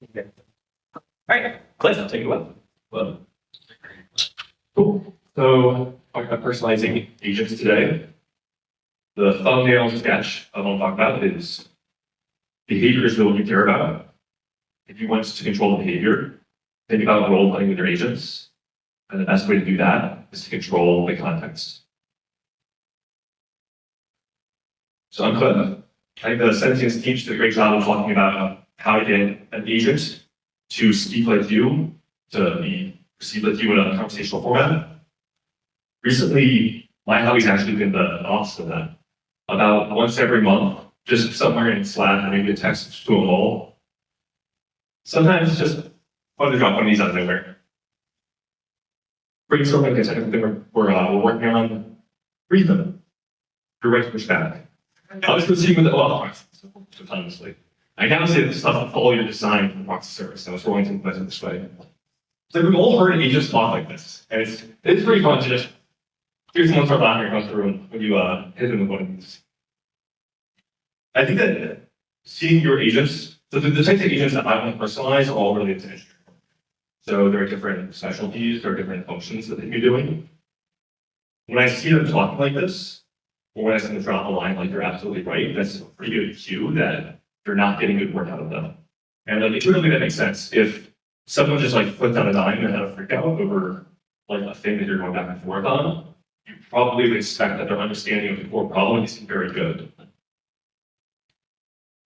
Okay. All right, Cliff, take it away. Well, cool. So, talking about personalizing agents today. The thumbnail sketch I want to talk about is behaviors that we care about. If you want to control the behavior, think about role playing with your agents. And the best way to do that is to control the context. So I'm Cliff. I think the sentience team did a great job of talking about how to get an agent to speak like you, to be perceived like you in a conversational format. Recently, my hobby's actually been the opposite of that. About once every month, just somewhere in Slack or maybe a text to a wall. Sometimes it's just fun to drop one of these out of nowhere. Brainstorming is something we're working on. Read them. You're right to push back. I was proceeding with a lot of questions, honestly. I now say this doesn't follow your design for the proxy service. I was going to implement it this way. So we've all heard agents talk like this, and it's pretty fun to just hear someone start laughing come through when you hit them with one of these. I think that seeing your agents, so the types of agents that I want to personalize are all related to engineering. So there are different specialties, there are different functions that they can be doing. When I see them talking like this, or when I see them drop a line like you're absolutely right, that's a pretty good cue that you're not getting good work out of them. And intuitively that makes sense. If someone just like flipped on a dime and had a freak out over like a thing that you're going back and forth on, you probably would expect that their understanding of the core problem is very good.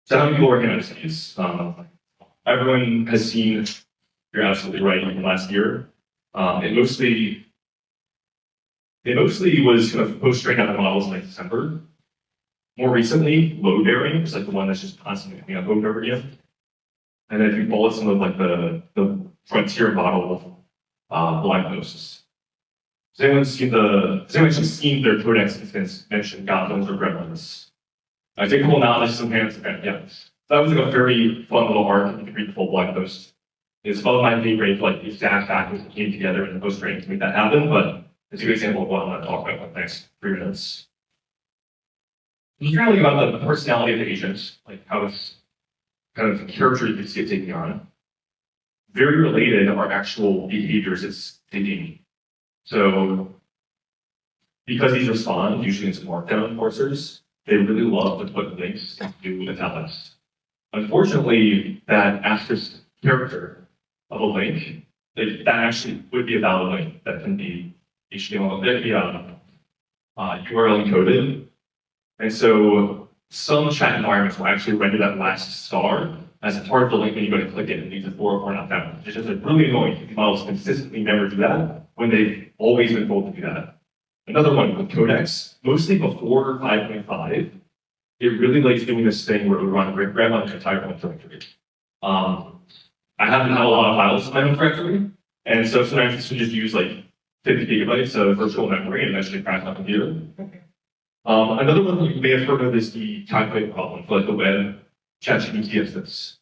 So how many people recognize these? Everyone has seen, you're absolutely right, in the last year. It mostly was kind of post-trained out of models in like December. More recently, load bearing is like the one that's just constantly coming up over and over again. And then if you follow some of like the frontier model blog posts. Has anyone actually seen their codex instance mention goblins or gremlins? I take a whole knowledge, some hands, okay, yeah. That was like a very fun little arc. You can read the full blog post. It's one of my favorite, like the exact factors that came together in the post training to make that happen, but it's a good example of what I'm going to talk about in the next 3 minutes. Just really about the personality of the agent, like how it's kind of character you can see it taking on. Very related are actual behaviors it's taking. So because these respond usually into markdown parsers, they really love to put links into italics. Unfortunately, that abstract character of a link, that actually would be a valid link that can be HTML, that can be URL encoded. And so some chat environments will actually render that last star as a part of the link when you go to click it and leaves a 404 not found. It's just really annoying if models consistently never do that when they've always been told to do that. Another one with Codex, mostly before 5.5, it really likes doing this thing where it would run grab on the entire home directory. I happen to have a lot of files in my home directory, and so sometimes this would just use like 50 gigabytes of virtual memory and eventually crash my computer. Another one that you may have heard of is the calculate problem for like the web ChatGPT instance.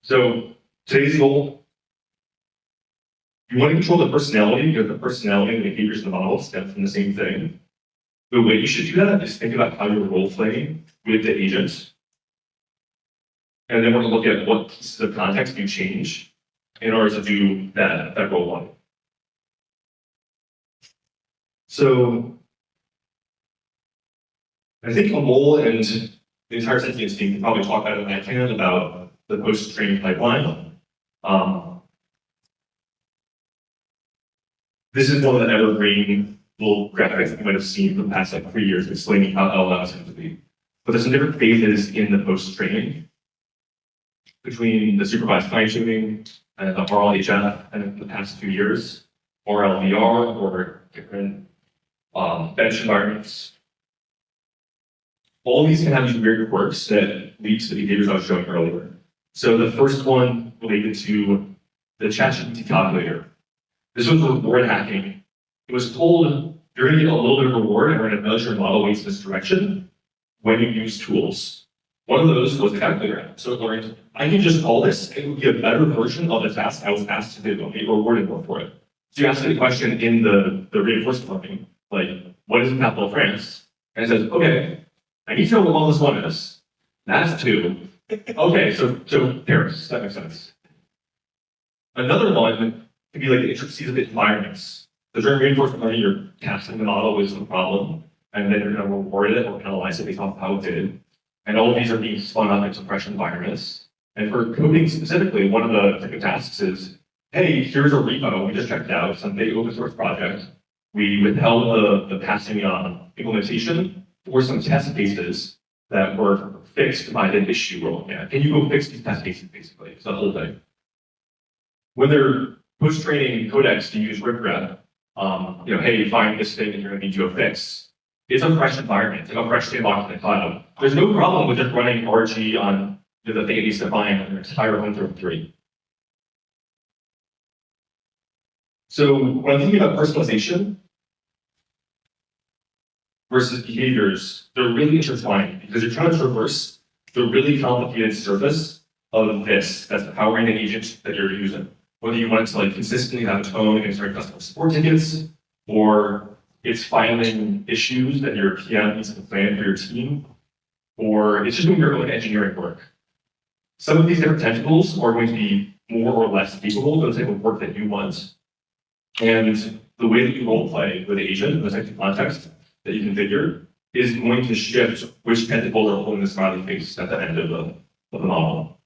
So today's goal, you want to control the personality, because the personality and the behaviors of the model stem from the same thing. The way you should do that is think about how you're role playing with the agent. And then we're going to look at what pieces of context you change in order to do that role play. So I think Amol and the entire sentience team can probably talk better than I can about the post-training pipeline. This is one of the evergreen little graphics that you might have seen for the past like 3 years explaining how LLMs have to be. But there's some different phases in the post-training between the supervised fine-tuning and the RLHF and in the past 2 years, RLVR or different bench environments. All of these can have these weird quirks that lead to the behaviors I was showing earlier. So the first one related to the ChatGPT calculator. This was reward hacking. It was told you're going to get a little bit of reward and we're going to nudge your model weights in this direction when you use tools. One of those was the calculator app. So it learned, I can just call this, it would be a better version of the task I was asked to do, and be rewarded more for it. So you ask it a question in the reinforcement learning, like, what is the capital of France? And it says, okay, I need to know what all this one is. That's 2. Okay, so Paris, that makes sense. Another one could be like the intricacies of the environments. So during reinforcement learning, you're tasking the model with some problem, and then you're going to reward it or penalize it based off how it did. And all of these are being spun up into fresh environments. And for coding specifically, one of the typical tasks is, hey, here's a repo we just checked out, it's a big open source project. We withheld the passing implementation for some test cases that were fixed by the issue role. Yeah, can you go fix these test cases basically? It's the whole thing. When they're post-training codecs to use riprep, hey, find this thing and you're going to need to do a fix. It's a fresh environment, it's like a fresh sandbox in the cloud. There's no problem with just running RG on the thing it needs to find on your entire home directory. So when I'm thinking about personalization versus behaviors, they're really intertwined because you're trying to traverse the really complicated surface of this that's powering an agent that you're using. Whether you want it to like consistently have a tone against your customer support tickets, or it's filing issues that your PM needs to plan for your team, or it's just doing your own engineering work. Some of these different tentacles are going to be more or less capable of the type of work that you want. And the way that you role play with the agent, the type of context that you configure, is going to shift which tentacles are holding the smiley face at the end of the model.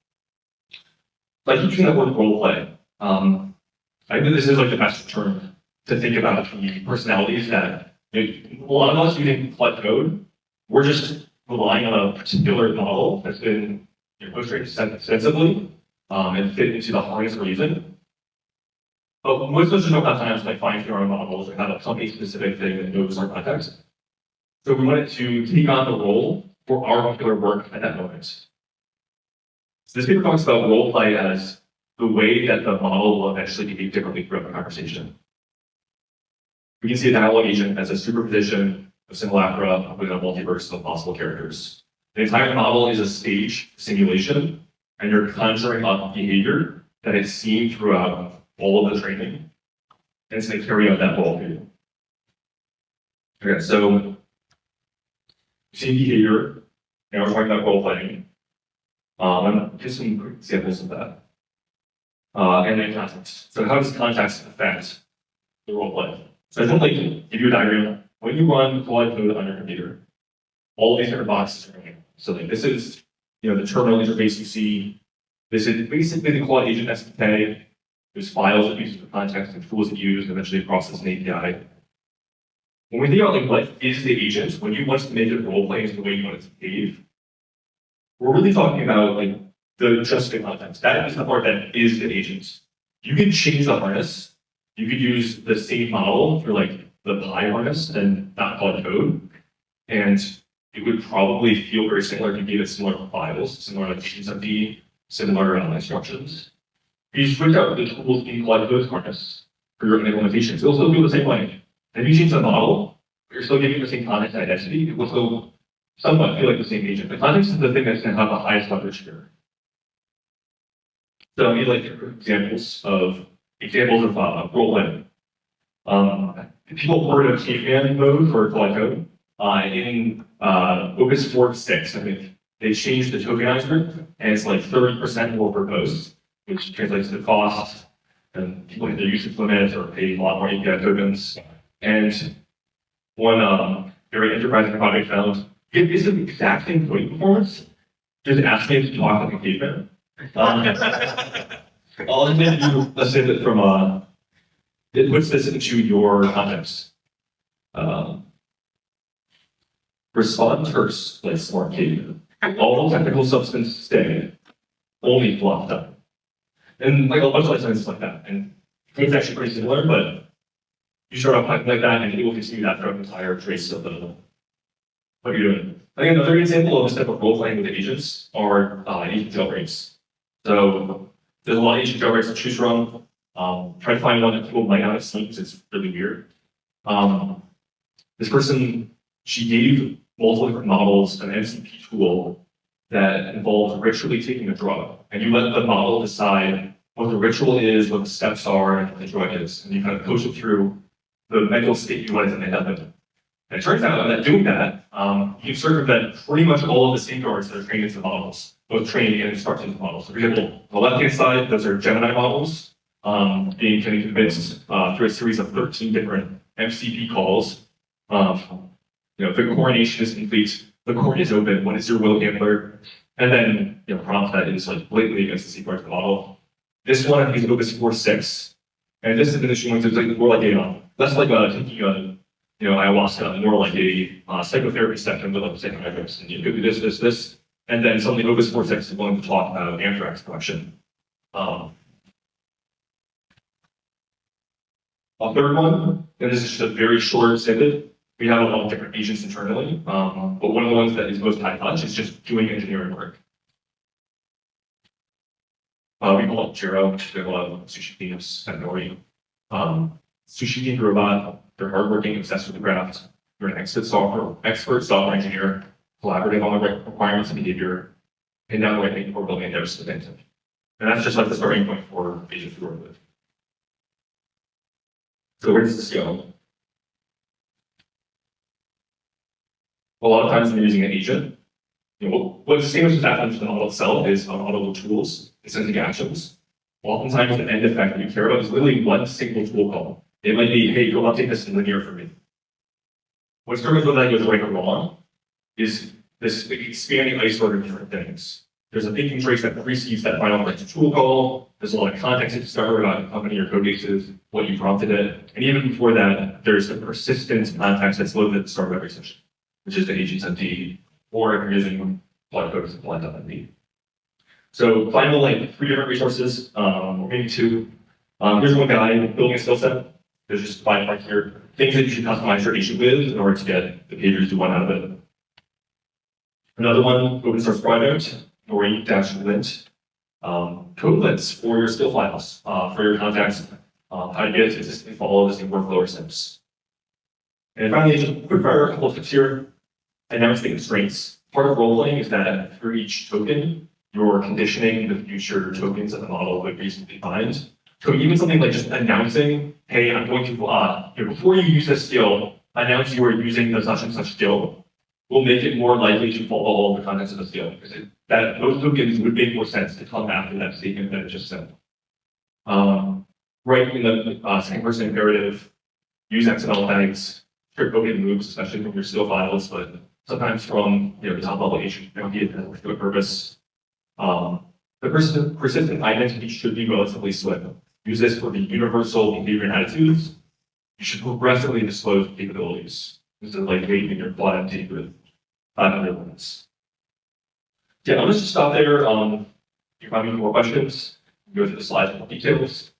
So I keep using that word role play. I think this is like the best term to think about the personalities that a lot of us using flood code, we're just relying on a particular model that's been post-trained extensively and fit into the harness we're using. But most of us just don't have time to like fine-tune our own models or have a company-specific thing that knows our context. So we wanted to take on the role for our particular work at that moment. So this paper talks about role play as the way that the model will eventually behave differently throughout the conversation. We can see a dialogue agent as a superposition of simulacra within a multiverse of possible characters. The entire model is a stage simulation, and you're conjuring up behavior that is seen throughout all of the training, and it's going to carry out that role for you. Okay, so same behavior. Now we're talking about role playing. Just some quick examples of that. And then context. So how does context affect the role play? So I just want to give you a diagram. When you run Claude code on your computer, all of these different boxes are running. So like this is the terminal interface you see. This is basically the Claude agent SDK. There's files it uses for context and tools it uses, and eventually process an API. When we think about what is the agent, when you want to make it role play the way you want it to behave, we're really talking about just the context. That is the part that is the agent. You can change the harness. You could use the same model for the Pi harness and not call it code. And it would probably feel very similar if you gave it similar files, similar agents similar instructions. If you switch out the tools in Claude Code harness for your implementations, it'll still feel the same way. If you change the model, but you're still giving the same context and identity, it will still somewhat feel like the same agent. The context is the thing that's going to have the highest leverage here. So I need examples of role playing. People heard of caveman mode for Claude Code. In Opus 4.6, I think they changed the tokenizer, and it's 30% more per post, which translates to cost, and people hit their usage limits or pay a lot more API tokens. And one very enterprising project found it is the exact same coding performance, just asking it to talk like a caveman. All I'm going to do, let's say that from it puts this into your context. Respond terse like smart caveman. All technical substance stay, only fluff up. And a bunch of sentences like that. And it's actually pretty similar, but you start off like that, and it will continue that throughout the entire trace of what you're doing. I think another example of this type of role playing with agents are agent jailbreaks. So there's a lot of agent jailbreaks to choose from. Try to find one that people might not have seen because it's really weird. This person, she gave multiple different models an MCP tool that involved ritually taking a drug. And you let the model decide what the ritual is, what the steps are, and what the drug is. And you kind of coach it through the mental state you want it to end up in. And it turns out that doing that, you can circumvent pretty much all of the safeguards that are trained into the models. both training and instructing models. So for example, on the left-hand side, those are Gemini models being convinced through a series of 13 different MCP calls. The coordination is complete, the court is open, what is your will handler? And then prompt that is like blatantly against the C part of the model. This one I think is Opus 4.6, and this definition is like more like a less like taking a ayahuasca, more like a psychotherapy session with like psychiatrists, and you do this, and then suddenly Opus 4.6 is willing to talk about anthrax collection. A third one, and this is just a very short snippet. We have a lot of different agents internally, but one of the ones that is most high touch is just doing engineering work. We call it Jiro. We have a lot of sushi teams at Nori. Sushi team robot, they're hardworking, obsessed with the craft. You're an expert software engineer, collaborating on the right requirements and behavior, and now the right thing before building a dev incentive. And that's just like the starting point for agents to work with. So where does this go? A lot of times when you're using an agent, what distinguishes that from the model itself is audible tools, agentic actions. Oftentimes the end effect that you care about is literally one single tool call. It might be, hey, go update this in linear for me. What determines whether that goes right or wrong is this expanding iceberg of different things. There's a thinking trace that precedes that final tool call. There's a lot of context to discover about the company or code bases, what you prompted it. And even before that, there's a persistent context that's loaded at the start of every session, which is the agent's MD, or if you're using blood code as a blend.md. So find like 3 different resources, or maybe 2. Here's one guide, building a skill set. There's just 5 right here. Things that you should customize your agent with in order to get the behaviors you want out of it. Another one, open source project, Nori-Lint. Codelets for your skill files, for your contacts, how to get to follow the same workflow or steps. And finally, just a quick fire, a couple of tips here. Announce the constraints. Part of role playing is that for each token, you're conditioning the future tokens that the model would reasonably find. So even something like just announcing, hey, I'm going to, before you use this skill, announce you are using the such and such skill, will make it more likely to follow all the contents of the skill. Because those tokens would make more sense to come after that statement that it just said. Right in the second person imperative, use XML tags, script token moves, especially from your skill files, but sometimes from the top level agent, it might be a purpose. The persistent identity should be relatively slim. Use this for the universal behavior and attitudes. You should progressively disclose capabilities instead of like waiting in your plot empty with 500 limits. Yeah, I'm just stop there. If you have any more questions, go through the slides with more details.